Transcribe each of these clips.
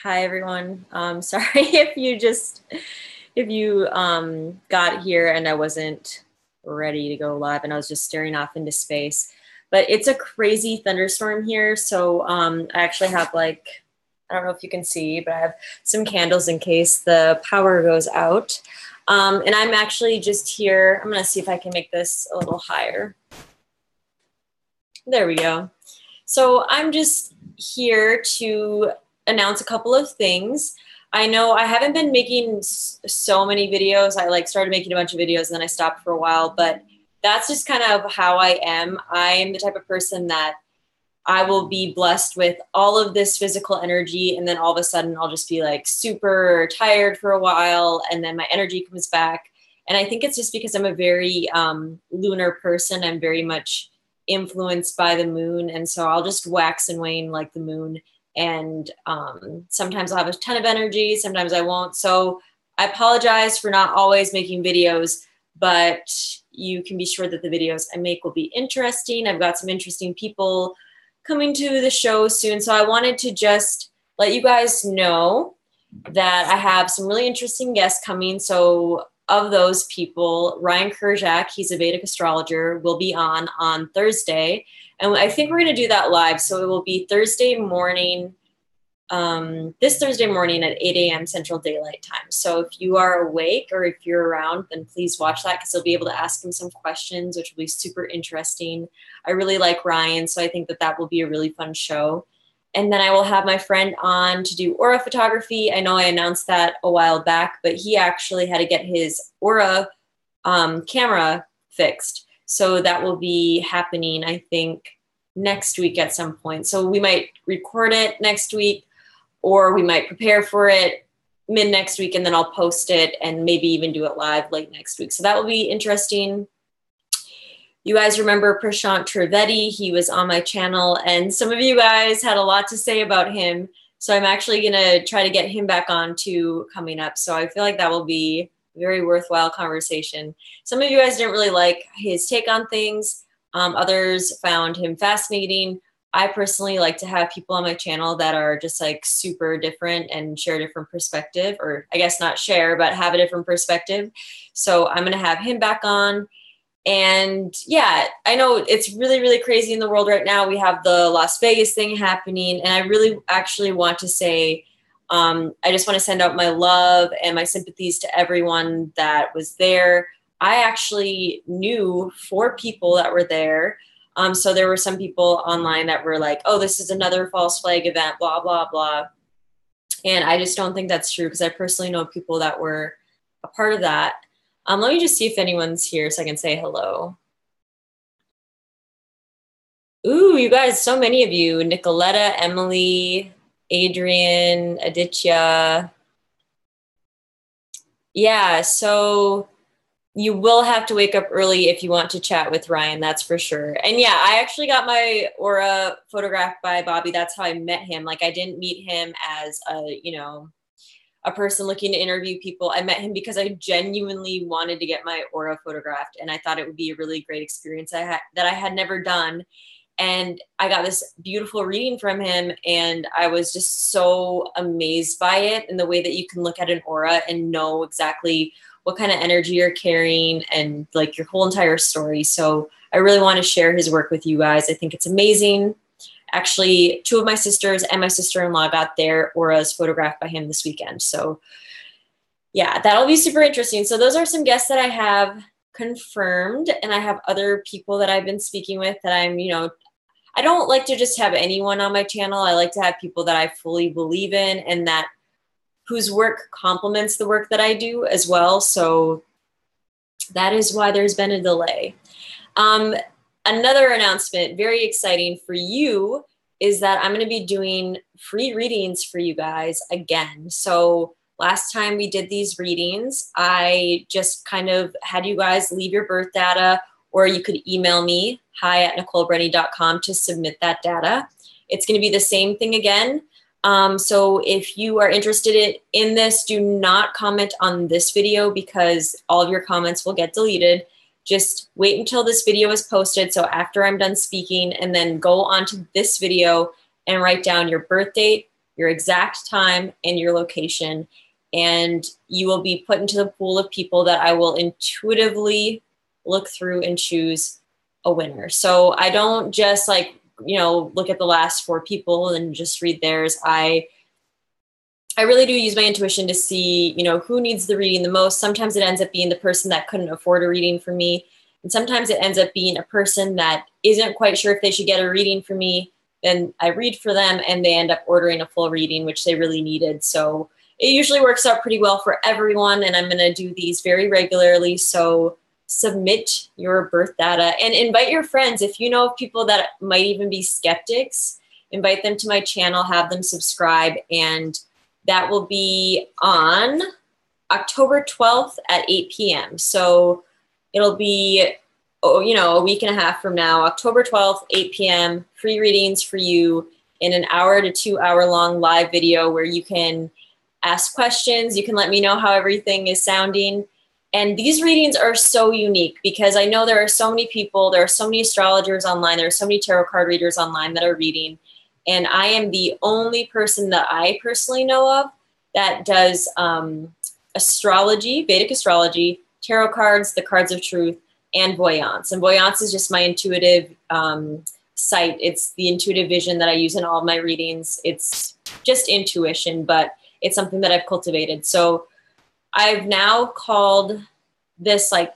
Hi everyone. Sorry if you got here and I wasn't ready to go live and I was just staring off into space. But it's a crazy thunderstorm here, so I actually have I don't know if you can see, but I have some candles in case the power goes out. And I'm actually just here. I'm gonna see if I can make this a little higher. There we go. So I'm just here to announce a couple of things. I know I haven't been making so many videos. I started making a bunch of videos and then I stopped for a while, but that's just kind of how I am. I am the type of person that I will be blessed with all of this physical energy, and then all of a sudden I'll just be like super tired for a while, and then my energy comes back. And I think it's just because I'm a very lunar person. I'm very much influenced by the moon, and so I'll just wax and wane like the moon. And sometimes I'll have a ton of energy, sometimes I won't. So I apologize for not always making videos, but you can be sure that the videos I make will be interesting. I've got some interesting people coming to the show soon. So I wanted to just let you guys know that I have some really interesting guests coming. So of those people, Ryan Kerjak, he's a Vedic astrologer, will be on Thursday. And I think we're going to do that live. So it will be Thursday morning, this Thursday morning at 8 a.m. Central Daylight Time. So if you are awake or if you're around, then please watch that because you'll be able to ask him some questions, which will be super interesting. I really like Ryan, so I think that that will be a really fun show. And then I will have my friend on to do aura photography. I know I announced that a while back, but he actually had to get his aura camera fixed. So that will be happening, I think, next week at some point. So we might record it next week, or we might prepare for it mid next week, and then I'll post it and maybe even do it live late next week. So that will be interesting. You guys remember Prashant Trivedi? He was on my channel, and some of you guys had a lot to say about him. So I'm actually going to try to get him back on too coming up. So I feel like that will be a very worthwhile conversation. Some of you guys didn't really like his take on things. Others found him fascinating. I personally like to have people on my channel that are just like super different and share a different perspective, or I guess not share, but have a different perspective. So I'm going to have him back on. And yeah, I know it's really, really crazy in the world right now. We have the Las Vegas thing happening, and I really actually want to say, I just want to send out my love and my sympathies to everyone that was there. I actually knew 4 people that were there. So there were some people online that were like, oh, this is another false flag event, blah, blah, blah. And I just don't think that's true because I personally know people that were a part of that. Let me just see if anyone's here so I can say hello. Ooh, you guys, so many of you. Nicoletta, Emily, Adrian, Aditya. Yeah, so you will have to wake up early if you want to chat with Ryan, that's for sure. And yeah, I actually got my aura photographed by Bobby. That's how I met him. Like, I didn't meet him as a person looking to interview people. I met him because I genuinely wanted to get my aura photographed, and I thought it would be a really great experience that I had never done. And I got this beautiful reading from him, and I was just so amazed by it, and the way that you can look at an aura and know exactly what kind of energy you're carrying and like your whole entire story. So I really want to share his work with you guys. I think it's amazing. Actually, 2 of my sisters and my sister-in-law got their auras photographed by him this weekend. So yeah, that'll be super interesting. So those are some guests that I have confirmed, and I have other people that I've been speaking with that I don't like to just have anyone on my channel. I like to have people that I fully believe in and that whose work complements the work that I do as well. So that is why there's been a delay. Another announcement, very exciting for you, is that I'm going to be doing free readings for you guys again. So last time we did these readings, I just kind of had you guys leave your birth data, or you could email me, hi@NicoleBrenny.com, to submit that data. It's going to be the same thing again. So if you are interested in this, do not comment on this video because all of your comments will get deleted. Just wait until this video is posted, so after I'm done speaking, and then go on to this video and write down your birth date, your exact time and your location, and you will be put into the pool of people that I will intuitively look through and choose a winner. So I don't just like, look at the last 4 people and just read theirs. I really do use my intuition to see, who needs the reading the most. Sometimes it ends up being the person that couldn't afford a reading from me. And sometimes it ends up being a person that isn't quite sure if they should get a reading from me. Then I read for them and they end up ordering a full reading, which they really needed. So it usually works out pretty well for everyone. And I'm going to do these very regularly. So submit your birth data and invite your friends. If you know of people that might even be skeptics, invite them to my channel, have them subscribe, and that will be on October 12th at 8 p.m. So it'll be, a week and a half from now, October 12th, 8 p.m., free readings for you in an hour to 2 hour long live video where you can ask questions. You can let me know how everything is sounding. And these readings are so unique because I know there are so many people, there are so many astrologers online, there are so many tarot card readers online that are reading. And I am the only person that I personally know of that does astrology, Vedic astrology, tarot cards, the cards of truth, and voyance. And voyance is just my intuitive sight. It's the intuitive vision that I use in all of my readings. It's just intuition, but it's something that I've cultivated. So I've now called this like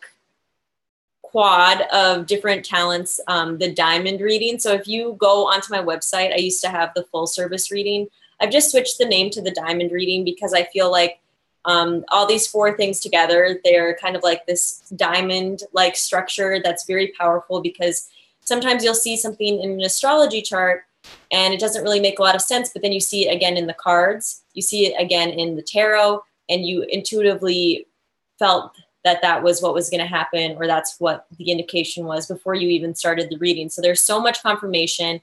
quad of different talents, the diamond reading. So if you go onto my website, I used to have the full service reading. I've just switched the name to the diamond reading because I feel like all these 4 things together, they're kind of like this diamond-like structure that's very powerful because sometimes you'll see something in an astrology chart and it doesn't really make a lot of sense, but then you see it again in the cards, you see it again in the tarot, and you intuitively felt that that was what was going to happen, or that's what the indication was before you even started the reading. So there's so much confirmation.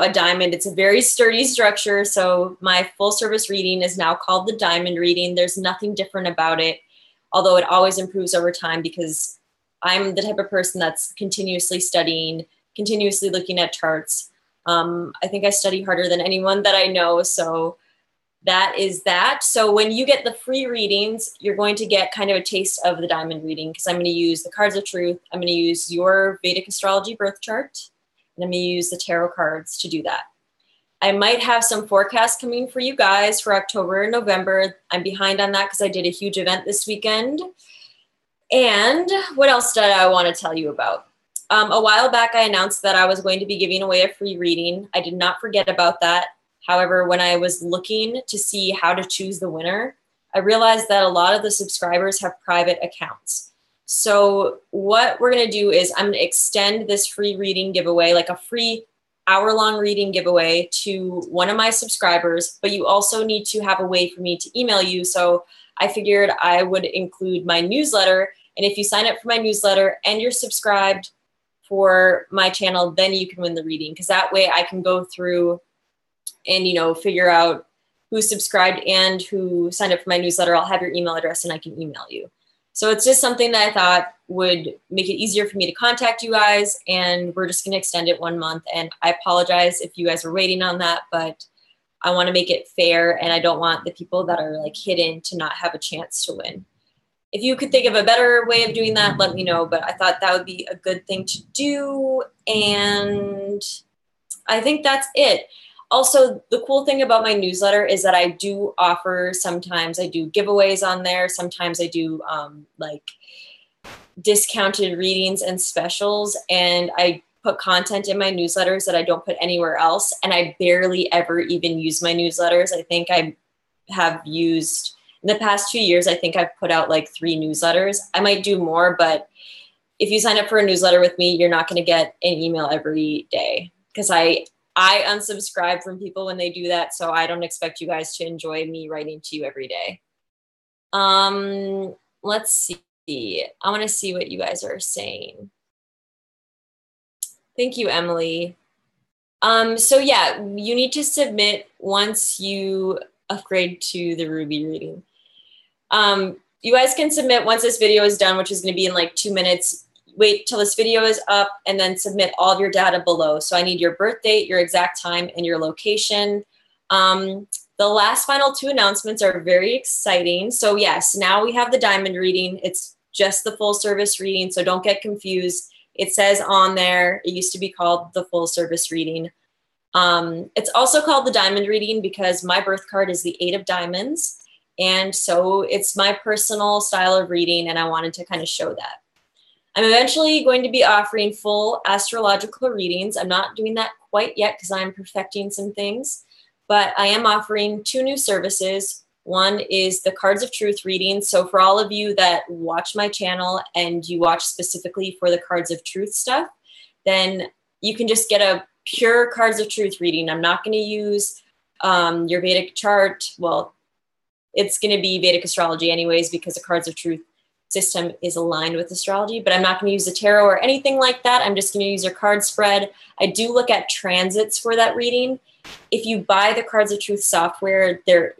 A diamond, it's a very sturdy structure. So my full service reading is now called the diamond reading. There's nothing different about it, although it always improves over time because I'm the type of person that's continuously studying, continuously looking at charts. I think I study harder than anyone that I know. So that is that. So when you get the free readings, you're going to get kind of a taste of the diamond reading because I'm going to use the cards of truth. I'm going to use your Vedic astrology birth chart, and I'm going to use the tarot cards to do that. I might have some forecasts coming for you guys for October and November. I'm behind on that because I did a huge event this weekend. And what else did I want to tell you about? A while back, I announced that I was going to be giving away a free reading. I did not forget about that. However, when I was looking to see how to choose the winner, I realized that a lot of the subscribers have private accounts. So what we're going to do is I'm going to extend this free reading giveaway, like a free hour-long reading giveaway, to one of my subscribers, but you also need to have a way for me to email you. So I figured I would include my newsletter. And if you sign up for my newsletter and you're subscribed for my channel, then you can win the reading. Because that way I can go through and, figure out who subscribed and who signed up for my newsletter. I'll have your email address and I can email you. So it's just something that I thought would make it easier for me to contact you guys. And we're just going to extend it 1 month. And I apologize if you guys were waiting on that, but I want to make it fair. And I don't want the people that are like hidden to not have a chance to win. If you could think of a better way of doing that, let me know. But I thought that would be a good thing to do. And I think that's it. Also, the cool thing about my newsletter is that I do offer, sometimes I do giveaways on there. Sometimes I do like discounted readings and specials. And I put content in my newsletters that I don't put anywhere else. And I barely ever even use my newsletters. I think I have used, in the past 2 years, I think I've put out like 3 newsletters. I might do more, but if you sign up for a newsletter with me, you're not going to get an email every day because I unsubscribe from people when they do that. So I don't expect you guys to enjoy me writing to you every day. Let's see. I want to see what you guys are saying. Thank you, Emily. So yeah, you need to submit once you upgrade to the Ruby reading. You guys can submit once this video is done, which is going to be in like 2 minutes. wait till this video is up and then submit all of your data below. So I need your birth date, your exact time, and your location. The last final 2 announcements are very exciting. So yes, now we have the diamond reading. It's just the full service reading, so don't get confused. It says on there, it used to be called the full service reading. It's also called the diamond reading because my birth card is the 8 of diamonds. And so it's my personal style of reading, and I wanted to kind of show that. I'm eventually going to be offering full astrological readings. I'm not doing that quite yet because I'm perfecting some things, but I am offering 2 new services. One is the Cards of Truth reading. So for all of you that watch my channel and you watch specifically for the Cards of Truth stuff, then you can just get a pure Cards of Truth reading. I'm not going to use your Vedic chart. Well, it's going to be Vedic astrology anyways because the Cards of Truth system is aligned with astrology, but I'm not going to use the tarot or anything like that. I'm just going to use your card spread. I do look at transits for that reading. If you buy the Cards of Truth software, the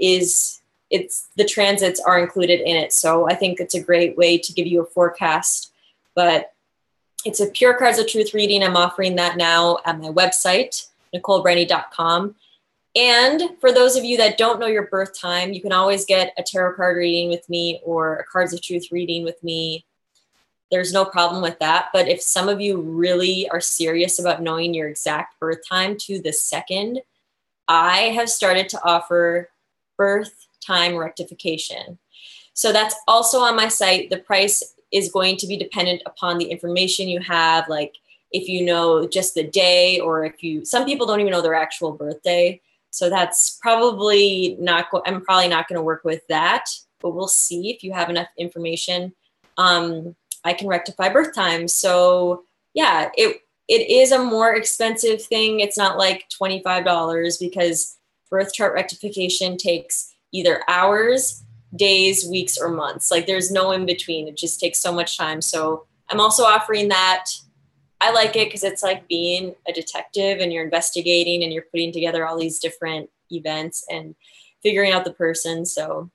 transits are included in it. So I think it's a great way to give you a forecast, but it's a pure Cards of Truth reading. I'm offering that now at my website, NicoleBrenny.com. And for those of you that don't know your birth time, you can always get a tarot card reading with me or a Cards of Truth reading with me. There's no problem with that. But if some of you really are serious about knowing your exact birth time to the second, I have started to offer birth time rectification. So that's also on my site. The price is going to be dependent upon the information you have, like if you know just the day, or some people don't even know their actual birthday. So that's probably I'm probably not going to work with that, but we'll see if you have enough information. I can rectify birth times. So yeah, it is a more expensive thing. It's not like $25 because birth chart rectification takes either hours, days, weeks, or months. Like there's no in between. It just takes so much time. So I'm also offering that. I like it because it's like being a detective and you're investigating and you're putting together all these different events and figuring out the person. So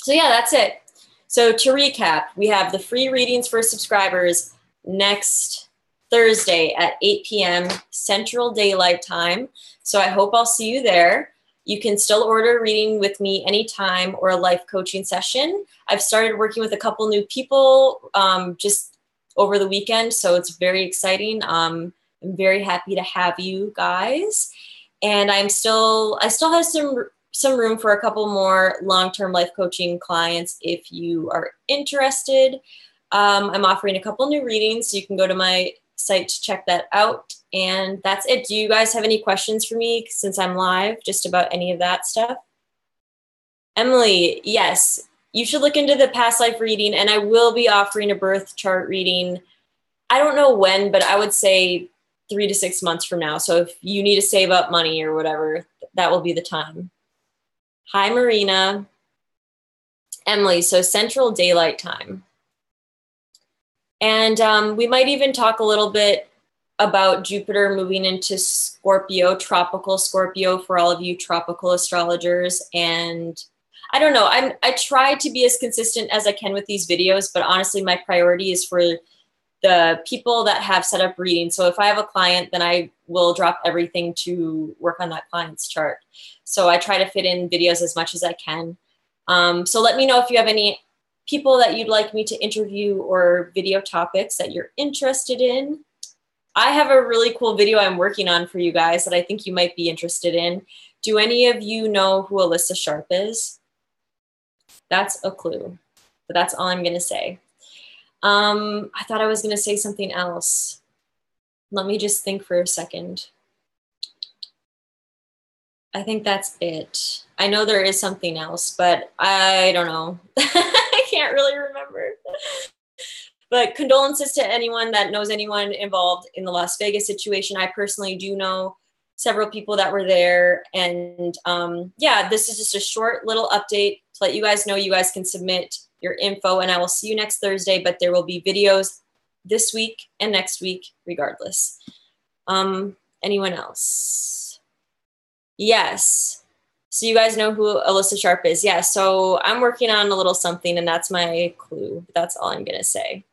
yeah, that's it. So to recap, we have the free readings for subscribers next Thursday at 8 p.m. Central Daylight Time. So I hope I'll see you there. You can still order a reading with me anytime or a life coaching session. I've started working with a couple new people just over the weekend, so it's very exciting. I'm very happy to have you guys, and I still have some room for a couple more long-term life coaching clients if you are interested. I'm offering a couple new readings, so you can go to my site to check that out. And that's it. Do you guys have any questions for me since I'm live, just about any of that stuff? Emily, yes. You should look into the past life reading, and I will be offering a birth chart reading. I don't know when, but I would say 3 to 6 months from now. So if you need to save up money or whatever, that will be the time. Hi, Marina. Emily, so Central Daylight Time. And we might even talk a little bit about Jupiter moving into Scorpio, tropical Scorpio, for all of you tropical astrologers. And I don't know, I try to be as consistent as I can with these videos, but honestly, my priority is for the people that have set up readings. So if I have a client, then I will drop everything to work on that client's chart. So I try to fit in videos as much as I can. So let me know if you have any people that you'd like me to interview or video topics that you're interested in. I have a really cool video I'm working on for you guys that I think you might be interested in. Do any of you know who Alyssa Sharp is? That's a clue, but that's all I'm going to say. I thought I was going to say something else. Let me just think for a second. I think that's it. I know there is something else, but I don't know. I can't really remember. But condolences to anyone that knows anyone involved in the Las Vegas situation. I personally do know several people that were there. And yeah, this is just a short little update to let you guys know you guys can submit your info, and I will see you next Thursday, but there will be videos this week and next week regardless. Anyone else? Yes. So you guys know who Alyssa Sharp is. Yeah, so I'm working on a little something, and that's my clue. That's all I'm going to say.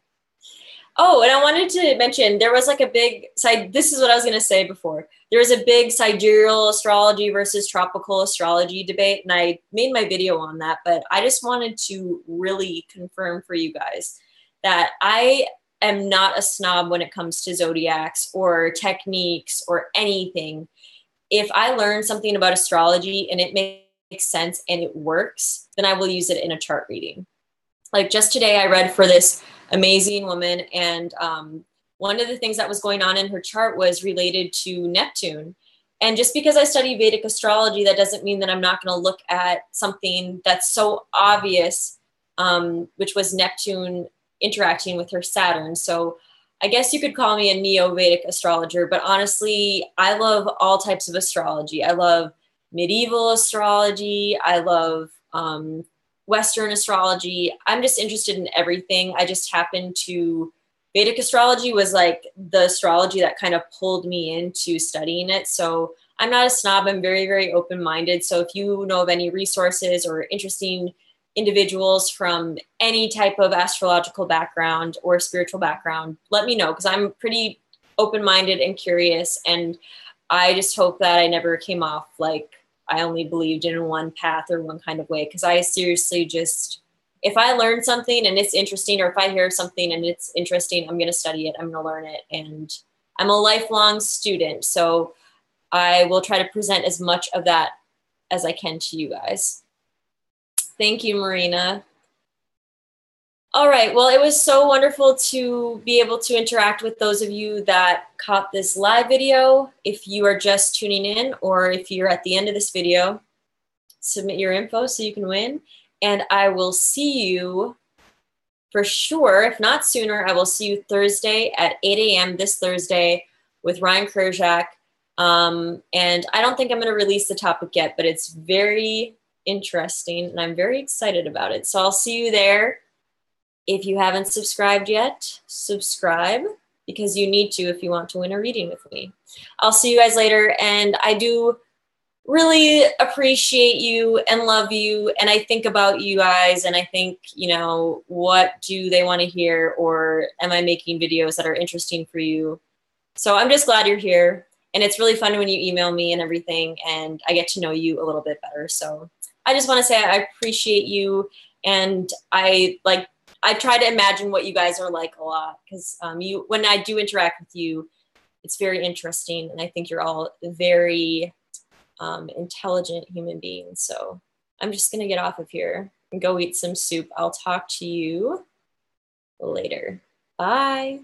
Oh, and I wanted to mention there was like a big side. This is what I was going to say before. There was a big sidereal astrology versus tropical astrology debate, and I made my video on that. But I just wanted to really confirm for you guys that I am not a snob when it comes to zodiacs or techniques or anything. If I learn something about astrology and it makes sense and it works, then I will use it in a chart reading. Like just today, I read for this amazing woman, and one of the things that was going on in her chart was related to Neptune. And just because I study Vedic astrology, that doesn't mean that I'm not going to look at something that's so obvious, which was Neptune interacting with her Saturn. So I guess you could call me a neo-Vedic astrologer, but honestly, I love all types of astrology. I love medieval astrology. I love Western astrology. I'm just interested in everything. I just happen to, Vedic astrology was like the astrology that kind of pulled me into studying it. So I'm not a snob. I'm very, very open-minded. So if you know of any resources or interesting individuals from any type of astrological background or spiritual background, let me know, because I'm pretty open-minded and curious. And I just hope that I never came off like I only believed in one path or one kind of way, because I seriously just, if I learn something and it's interesting, or if I hear something and it's interesting, I'm going to study it. I'm going to learn it. And I'm a lifelong student. So I will try to present as much of that as I can to you guys. Thank you, Marina. All right. Well, it was so wonderful to be able to interact with those of you that caught this live video. If you are just tuning in, or if you're at the end of this video, submit your info so you can win. And I will see you for sure. If not sooner, I will see you Thursday at 8 a.m. this Thursday with Ryan Kurzak. And I don't think I'm going to release the topic yet, but it's very interesting and I'm very excited about it. So I'll see you there. If you haven't subscribed yet, subscribe, because you need to if you want to win a reading with me. I'll see you guys later. And I do really appreciate you and love you. And I think about you guys and I think, you know, what do they want to hear? Or am I making videos that are interesting for you? So I'm just glad you're here. And it's really fun when you email me and everything, and I get to know you a little bit better. So I just want to say I appreciate you. And I try to imagine what you guys are like a lot, because when I do interact with you, it's very interesting. And I think you're all very intelligent human beings. So I'm just going to get off of here and go eat some soup. I'll talk to you later. Bye.